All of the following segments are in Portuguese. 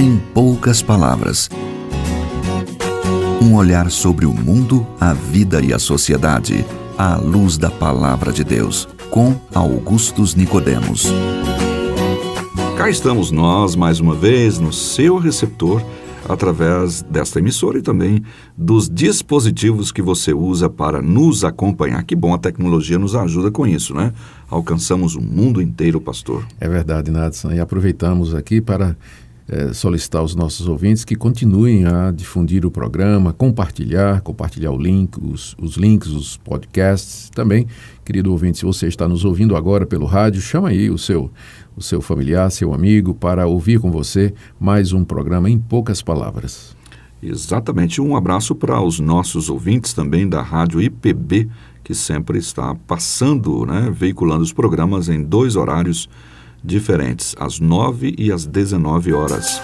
Em poucas palavras. Um olhar sobre o mundo, a vida e a sociedade, à luz da Palavra de Deus, com Augustus Nicodemos. Cá estamos nós, mais uma vez, no seu receptor, através desta emissora e também dos dispositivos que você usa para nos acompanhar. Que bom, a tecnologia nos ajuda com isso, né? Alcançamos o mundo inteiro, pastor. É verdade, Nadson. E aproveitamos aqui para solicitar aos nossos ouvintes que continuem a difundir o programa, compartilhar o link, os links, os podcasts. Também, querido ouvinte, se você está nos ouvindo agora pelo rádio, chama aí o seu familiar, seu amigo, para ouvir com você mais um programa Em Poucas Palavras. Exatamente. Um abraço para os nossos ouvintes também da Rádio IPB, que sempre está passando, veiculando os programas em 2 horários diferentes, às 9 e às 19 horas.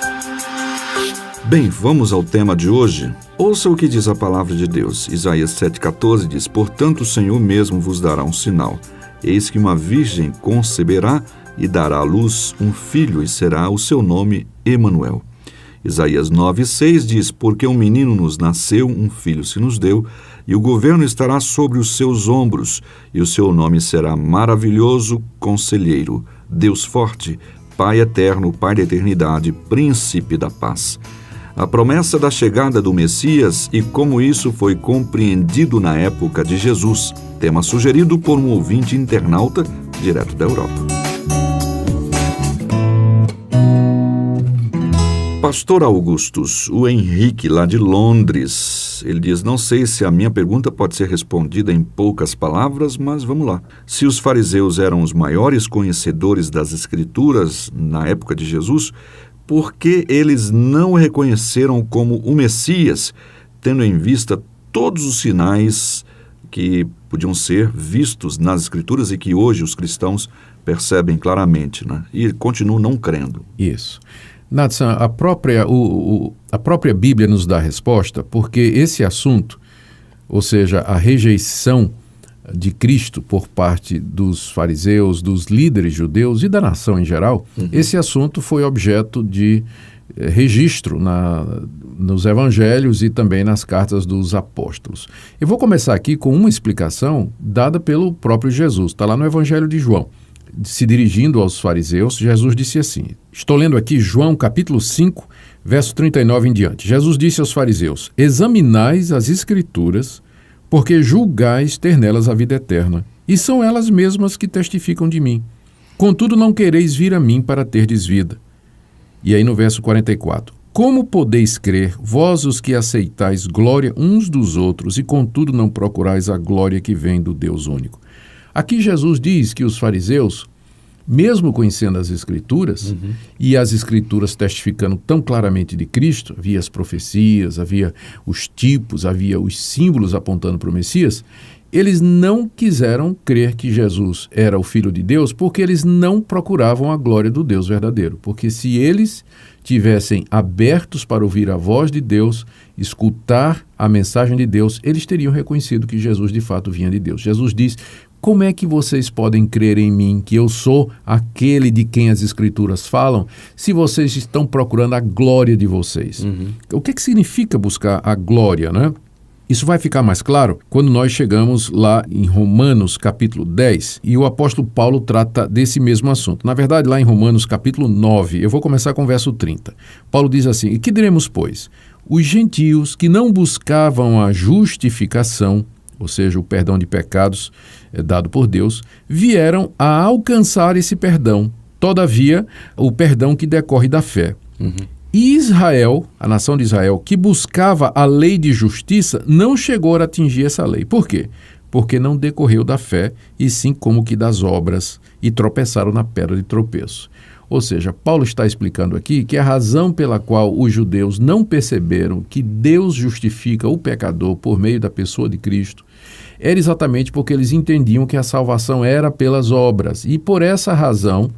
Bem, vamos ao tema de hoje. Ouça o que diz a palavra de Deus. Isaías 7,14 diz: Portanto, o Senhor mesmo vos dará um sinal. Eis que uma virgem conceberá e dará à luz um filho, e será o seu nome Emanuel. Isaías 9,6 diz: Porque um menino nos nasceu, um filho se nos deu, e o governo estará sobre os seus ombros, e o seu nome será Maravilhoso Conselheiro, Deus Forte, Pai Eterno, Pai da Eternidade, Príncipe da Paz. A promessa da chegada do Messias e como isso foi compreendido na época de Jesus. Tema sugerido por um ouvinte internauta direto da Europa. Pastor Augustus, o Henrique, lá de Londres, ele diz: não sei se a minha pergunta pode ser respondida em poucas palavras, mas vamos lá. Se os fariseus eram os maiores conhecedores das Escrituras na época de Jesus, por que eles não o reconheceram como o Messias, tendo em vista todos os sinais que podiam ser vistos nas Escrituras e que hoje os cristãos percebem claramente, e continuam não crendo? Isso. Nadson, a própria Bíblia nos dá a resposta, porque esse assunto, ou seja, a rejeição de Cristo por parte dos fariseus, dos líderes judeus e da nação em geral, esse assunto foi objeto de registro nos evangelhos e também nas cartas dos apóstolos. Eu vou começar aqui com uma explicação dada pelo próprio Jesus, está lá no Evangelho de João. Se dirigindo aos fariseus, Jesus disse assim, estou lendo aqui João capítulo 5, verso 39 em diante. Jesus disse aos fariseus: examinais as Escrituras, porque julgais ter nelas a vida eterna, e são elas mesmas que testificam de mim. Contudo, não quereis vir a mim para terdes vida. E aí no verso 44, como podeis crer, vós os que aceitais glória uns dos outros, e contudo não procurais a glória que vem do Deus único? Aqui Jesus diz que os fariseus, mesmo conhecendo as Escrituras, e as Escrituras testificando tão claramente de Cristo, havia as profecias, havia os tipos, havia os símbolos apontando para o Messias, eles não quiseram crer que Jesus era o Filho de Deus porque eles não procuravam a glória do Deus verdadeiro. Porque se eles tivessem abertos para ouvir a voz de Deus, escutar a mensagem de Deus, eles teriam reconhecido que Jesus de fato vinha de Deus. Jesus diz: como é que vocês podem crer em mim, que eu sou aquele de quem as Escrituras falam, se vocês estão procurando a glória de vocês? O que significa buscar a glória, Isso vai ficar mais claro quando nós chegamos lá em Romanos capítulo 10 e o apóstolo Paulo trata desse mesmo assunto. Na verdade, lá em Romanos capítulo 9, eu vou começar com o verso 30. Paulo diz assim: e que diremos, pois? Os gentios que não buscavam a justificação, ou seja, o perdão de pecados dado por Deus, vieram a alcançar esse perdão. Todavia, o perdão que decorre da fé. E Israel, a nação de Israel, que buscava a lei de justiça, não chegou a atingir essa lei. Por quê? Porque não decorreu da fé, e sim como que das obras, e tropeçaram na pedra de tropeço. Ou seja, Paulo está explicando aqui que a razão pela qual os judeus não perceberam que Deus justifica o pecador por meio da pessoa de Cristo era exatamente porque eles entendiam que a salvação era pelas obras. E por essa razão,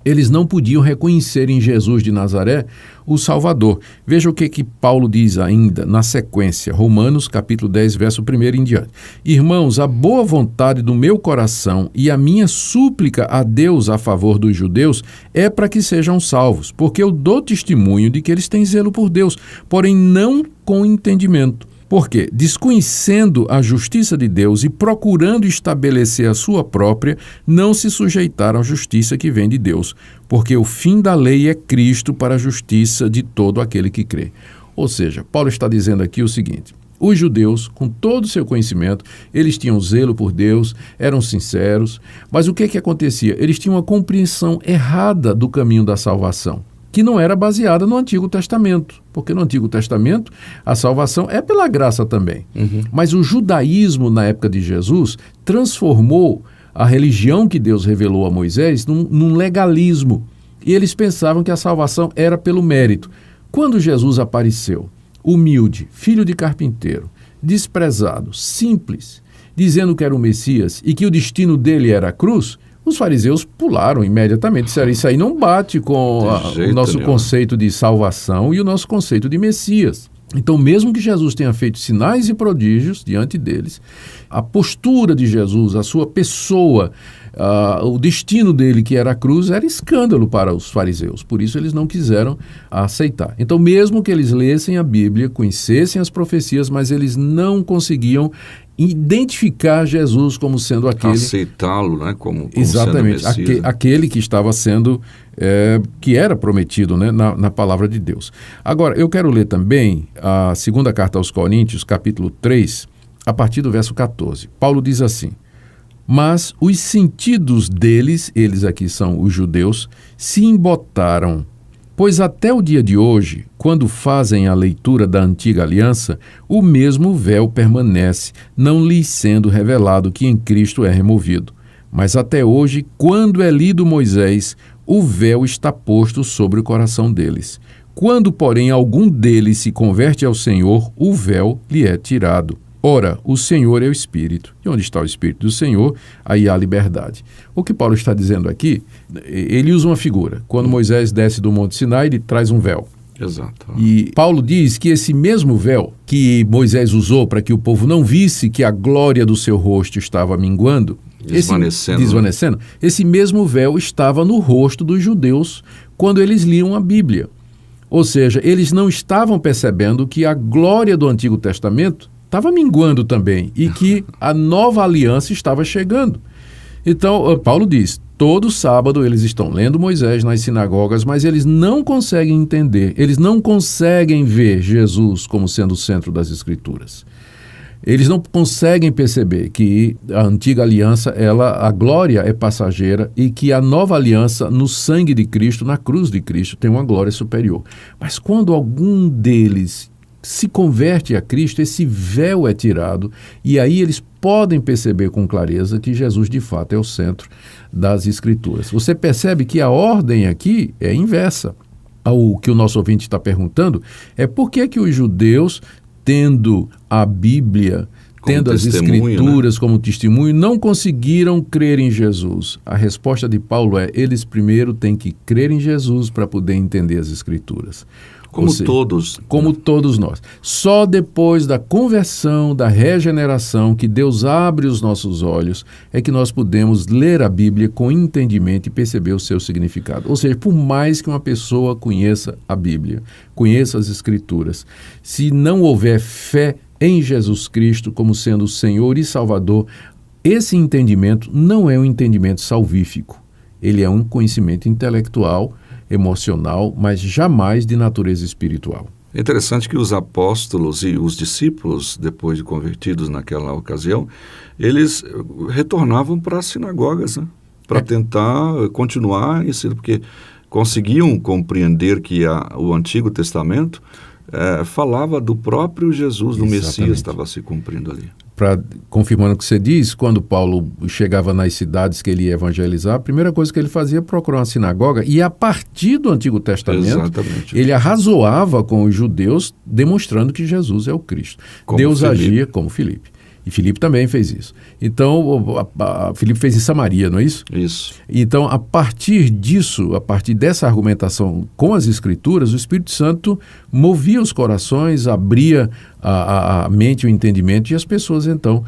Eles não podiam reconhecer em Jesus de Nazaré o Salvador. Veja o que Paulo diz ainda na sequência, Romanos capítulo 10, verso 1 em diante. Irmãos, a boa vontade do meu coração e a minha súplica a Deus a favor dos judeus é para que sejam salvos, porque eu dou testemunho de que eles têm zelo por Deus, porém não com entendimento. Porque, desconhecendo a justiça de Deus e procurando estabelecer a sua própria, não se sujeitaram à justiça que vem de Deus, porque o fim da lei é Cristo para a justiça de todo aquele que crê. Ou seja, Paulo está dizendo aqui o seguinte: os judeus, com todo o seu conhecimento, eles tinham zelo por Deus, eram sinceros, mas o que acontecia? Eles tinham uma compreensão errada do caminho da salvação, que não era baseada no Antigo Testamento, porque no Antigo Testamento a salvação é pela graça também. Mas o judaísmo, na época de Jesus, transformou a religião que Deus revelou a Moisés num legalismo. E eles pensavam que a salvação era pelo mérito. Quando Jesus apareceu, humilde, filho de carpinteiro, desprezado, simples, dizendo que era o Messias e que o destino dele era a cruz, os fariseus pularam imediatamente, disseram: isso aí não bate com o nosso conceito de salvação e o nosso conceito de Messias. Então, mesmo que Jesus tenha feito sinais e prodígios diante deles, a postura de Jesus, a sua pessoa, o destino dele, que era a cruz, era escândalo para os fariseus. Por isso, eles não quiseram aceitar. Então, mesmo que eles lessem a Bíblia, conhecessem as profecias, mas eles não conseguiam identificar Jesus como sendo aquele... aceitá-lo, né? Como exatamente, sendo Messias, aquele que estava sendo, que era prometido, né? na palavra de Deus. Agora, eu quero ler também a segunda carta aos Coríntios, capítulo 3, a partir do verso 14. Paulo diz assim: mas os sentidos deles, eles aqui são os judeus, se embotaram. Pois até o dia de hoje, quando fazem a leitura da antiga aliança, o mesmo véu permanece, não lhes sendo revelado que em Cristo é removido. Mas até hoje, quando é lido Moisés, o véu está posto sobre o coração deles. Quando, porém, algum deles se converte ao Senhor, o véu lhe é tirado. Ora, o Senhor é o Espírito. E onde está o Espírito do Senhor, aí há liberdade. O que Paulo está dizendo aqui, ele usa uma figura. Quando Moisés desce do Monte Sinai, ele traz um véu. Exato. E Paulo diz que esse mesmo véu que Moisés usou para que o povo não visse que a glória do seu rosto estava minguando, desvanecendo, esse mesmo véu estava no rosto dos judeus quando eles liam a Bíblia. Ou seja, eles não estavam percebendo que a glória do Antigo Testamento estava minguando também e que a nova aliança estava chegando. Então, Paulo diz, todo sábado eles estão lendo Moisés nas sinagogas, mas eles não conseguem entender, eles não conseguem ver Jesus como sendo o centro das Escrituras. Eles não conseguem perceber que a antiga aliança, a glória é passageira e que a nova aliança, no sangue de Cristo, na cruz de Cristo, tem uma glória superior. Mas quando algum deles se converte a Cristo, esse véu é tirado e aí eles podem perceber com clareza que Jesus de fato é o centro das Escrituras. Você percebe que a ordem aqui é inversa. O que o nosso ouvinte está perguntando é por que os judeus, tendo a Bíblia, tendo as Escrituras, né, como testemunho, não conseguiram crer em Jesus. A resposta de Paulo é: eles primeiro têm que crer em Jesus para poder entender as Escrituras. Como todos nós. Só depois da conversão, da regeneração, que Deus abre os nossos olhos, é que nós podemos ler a Bíblia com entendimento e perceber o seu significado. Ou seja, por mais que uma pessoa conheça a Bíblia, conheça as Escrituras, se não houver fé em Jesus Cristo como sendo o Senhor e Salvador, esse entendimento não é um entendimento salvífico. Ele é um conhecimento intelectual, emocional, mas jamais de natureza espiritual. É interessante que os apóstolos e os discípulos, depois de convertidos naquela ocasião, eles retornavam para as sinagogas, né, para tentar continuar ensinando, porque conseguiam compreender que o Antigo Testamento falava do próprio Jesus, do Messias, estava se cumprindo ali. Confirmando o que você diz, quando Paulo chegava nas cidades que ele ia evangelizar, a primeira coisa que ele fazia é procurar uma sinagoga e, a partir do Antigo Testamento, ele arrazoava com os judeus, demonstrando que Jesus é o Cristo. Deus agia como Filipe. E Filipe também fez isso. Então, Filipe fez em Samaria, não é isso? Isso. Então, a partir disso, a partir dessa argumentação com as Escrituras, o Espírito Santo movia os corações, abria a mente, o entendimento, e as pessoas, então,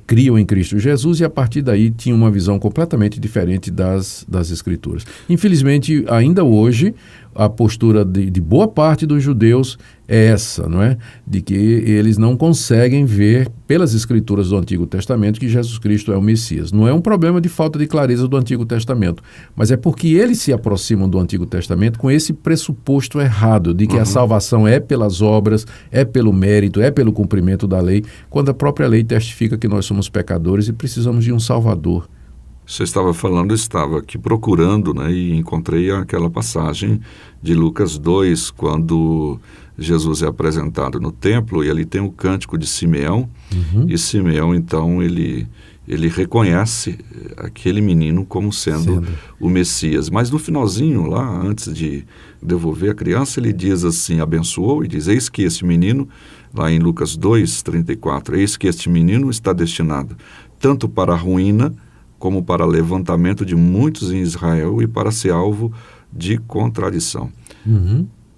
criam em Cristo Jesus, e a partir daí tinham uma visão completamente diferente das Escrituras. Infelizmente, ainda hoje, a postura de boa parte dos judeus é essa, não é? De que eles não conseguem ver pelas Escrituras do Antigo Testamento que Jesus Cristo é o Messias. Não é um problema de falta de clareza do Antigo Testamento, mas é porque eles se aproximam do Antigo Testamento com esse pressuposto errado de que a salvação é pelas obras, é pelo mérito, é pelo cumprimento da lei, quando a própria lei testifica que nós somos pecadores e precisamos de um Salvador. Você estava falando, eu estava aqui procurando, né, e encontrei aquela passagem de Lucas 2, quando Jesus é apresentado no templo, e ali tem o cântico de Simeão, e Simeão, então, ele reconhece aquele menino como sendo o Messias. Mas no finalzinho, lá, antes de devolver a criança, ele diz assim, abençoou, e diz, eis que esse menino, lá em Lucas 2, 34, eis que este menino está destinado tanto para a ruína, como para levantamento de muitos em Israel e para ser alvo de contradição.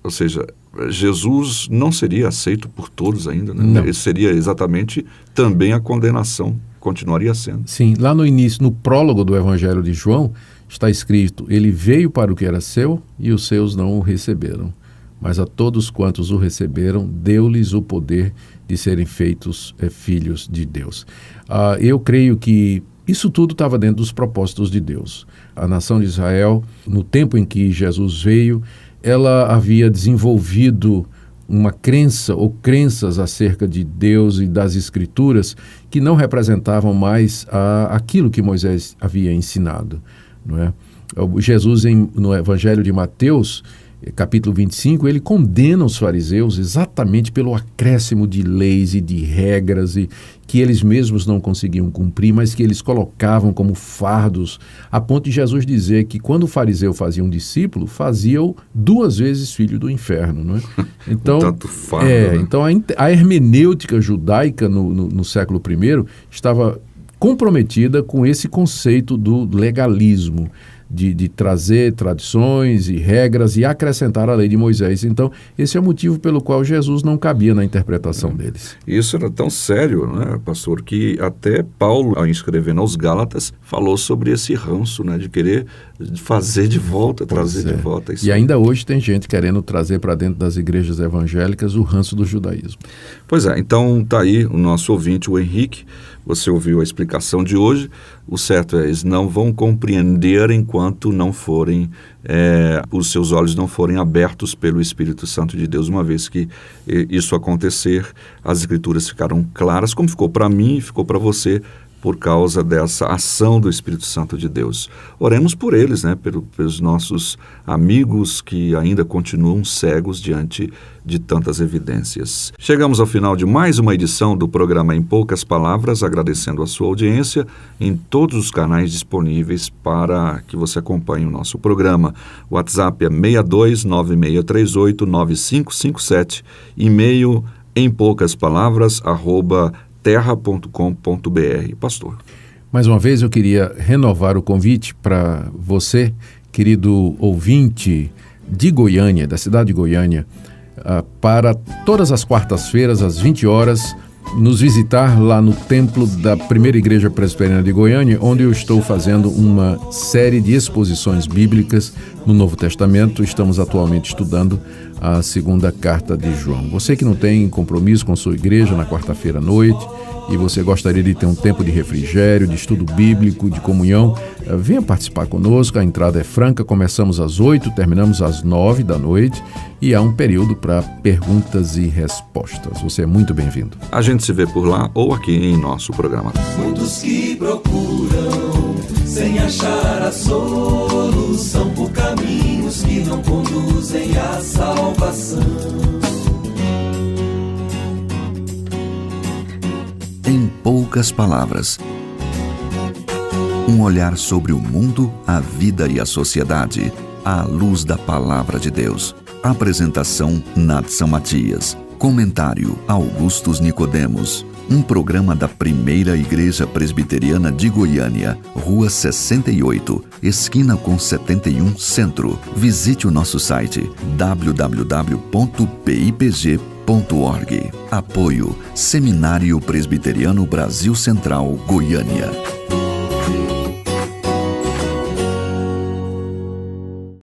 Ou seja, Jesus não seria aceito por todos ainda, né? Ele seria exatamente também a condenação, continuaria sendo. Sim, lá no início, no prólogo do Evangelho de João, está escrito, ele veio para o que era seu e os seus não o receberam. Mas a todos quantos o receberam, deu-lhes o poder de serem feitos filhos de Deus. Eu creio que isso tudo estava dentro dos propósitos de Deus. A nação de Israel, no tempo em que Jesus veio, ela havia desenvolvido uma crença ou crenças acerca de Deus e das Escrituras que não representavam mais aquilo que Moisés havia ensinado, não é? Jesus, no Evangelho de Mateus, capítulo 25, ele condena os fariseus exatamente pelo acréscimo de leis e de regras e que eles mesmos não conseguiam cumprir, mas que eles colocavam como fardos, a ponto de Jesus dizer que quando o fariseu fazia um discípulo, fazia-o 2 vezes filho do inferno, não é? Então, tanto fardo, né? Então a hermenêutica judaica no século I estava comprometida com esse conceito do legalismo, de trazer tradições e regras e acrescentar a lei de Moisés. Então, esse é o motivo pelo qual Jesus não cabia na interpretação deles. Isso era tão sério, né, pastor, que até Paulo, ao escrever aos Gálatas, falou sobre esse ranço, né, de querer fazer de volta, trazer de volta. Isso. E ainda hoje tem gente querendo trazer para dentro das igrejas evangélicas o ranço do judaísmo. Pois é, então está aí o nosso ouvinte, o Henrique. Você ouviu a explicação de hoje. O certo é, eles não vão compreender enquanto não forem, os seus olhos não forem abertos pelo Espírito Santo de Deus. Uma vez que isso acontecer, as Escrituras ficarão claras, como ficou para mim e ficou para você, por causa dessa ação do Espírito Santo de Deus. Oremos por eles, né, pelos nossos amigos que ainda continuam cegos diante de tantas evidências. Chegamos ao final de mais uma edição do programa Em Poucas Palavras, agradecendo a sua audiência em todos os canais disponíveis para que você acompanhe o nosso programa. O WhatsApp é 6296389557, e-mail empoucaspalavras@terra.com.br. Pastor. Mais uma vez eu queria renovar o convite para você, querido ouvinte de Goiânia, da cidade de Goiânia, para todas as quartas-feiras, às 20 horas, nos visitar lá no templo da Primeira Igreja Presbiteriana de Goiânia, onde eu estou fazendo uma série de exposições bíblicas no Novo Testamento. Estamos atualmente estudando a 2ª carta de João. Você que não tem compromisso com sua igreja na quarta-feira à noite e você gostaria de ter um tempo de refrigério, de estudo bíblico, de comunhão, venha participar conosco. A entrada é franca, começamos às 8, terminamos às 9 da noite e há um período para perguntas e respostas. Você é muito bem-vindo. A gente se vê por lá ou aqui em nosso programa. Muitos que procuram sem achar a solução por caminhos que não conduzem à salvação. Em poucas palavras. Um olhar sobre o mundo, a vida e a sociedade, à luz da Palavra de Deus. Apresentação Nadson Matias. Comentário Augustus Nicodemos. Um programa da Primeira Igreja Presbiteriana de Goiânia, Rua 68, esquina com 71, Centro. Visite o nosso site www.pipg.org. Apoio Seminário Presbiteriano Brasil Central, Goiânia.